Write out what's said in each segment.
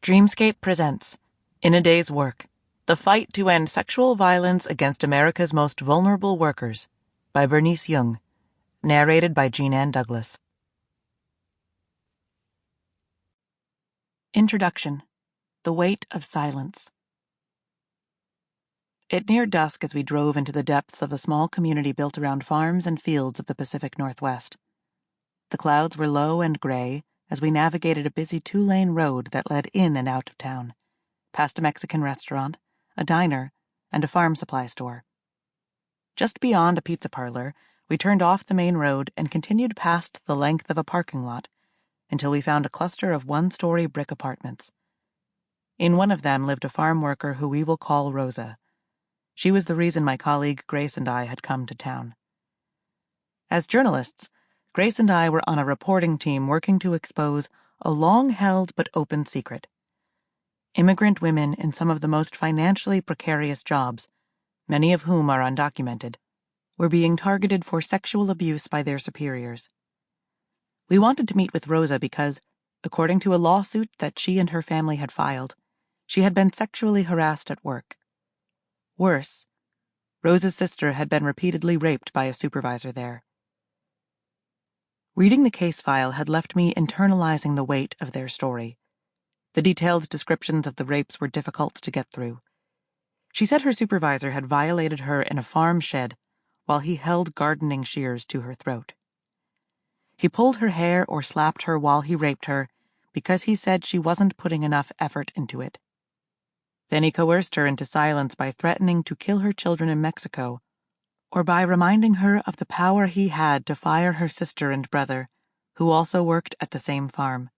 Dreamscape presents In a Day's Work, The Fight to End Sexual Violence Against America's Most Vulnerable Workers by Bernice Yeung, narrated by Jean Ann Douglas. Introduction: The Weight of Silence. It neared dusk as we drove into the depths of a small community built around farms and fields of the Pacific Northwest. The clouds were low and gray as we navigated a busy two-lane road that led in and out of town, past a Mexican restaurant, a diner, and a farm supply store. Just beyond a pizza parlor, we turned off the main road and continued past the length of a parking lot until we found a cluster of one-story brick apartments. In one of them lived a farm worker who we will call Rosa. She was the reason my colleague Grace and I had come to town. As journalists, Grace and I were on a reporting team working to expose a long-held but open secret. Immigrant women in some of the most financially precarious jobs, many of whom are undocumented, were being targeted for sexual abuse by their superiors. We wanted to meet with Rosa because, according to a lawsuit that she and her family had filed, she had been sexually harassed at work. Worse, Rosa's sister had been repeatedly raped by a supervisor there. Reading the case file had left me internalizing the weight of their story. The detailed descriptions of the rapes were difficult to get through. She said her supervisor had violated her in a farm shed while he held gardening shears to her throat. He pulled her hair or slapped her while he raped her because he said she wasn't putting enough effort into it. Then he coerced her into silence by threatening to kill her children in Mexico, or by reminding her of the power he had to fire her sister and brother, who also worked at the same farm.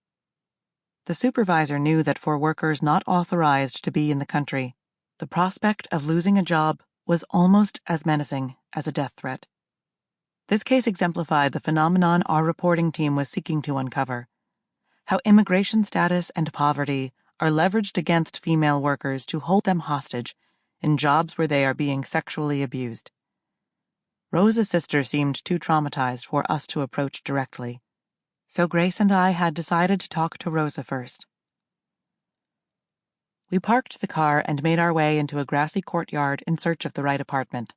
The supervisor knew that for workers not authorized to be in the country, the prospect of losing a job was almost as menacing as a death threat. This case exemplified the phenomenon our reporting team was seeking to uncover: how immigration status and poverty are leveraged against female workers to hold them hostage in jobs where they are being sexually abused. Rosa's sister seemed too traumatized for us to approach directly, so Grace and I had decided to talk to Rosa first. We parked the car and made our way into a grassy courtyard in search of the right apartment.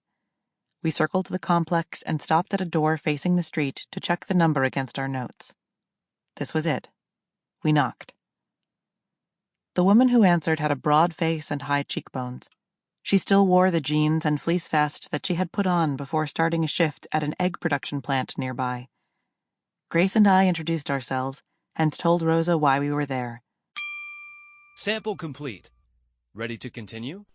We circled the complex and stopped at a door facing the street to check the number against our notes. This was it. We knocked. The woman who answered had a broad face and high cheekbones. She still wore the jeans and fleece vest that she had put on before starting a shift at an egg production plant nearby. Grace and I introduced ourselves and told Rosa why we were there. Sample complete. Ready to continue?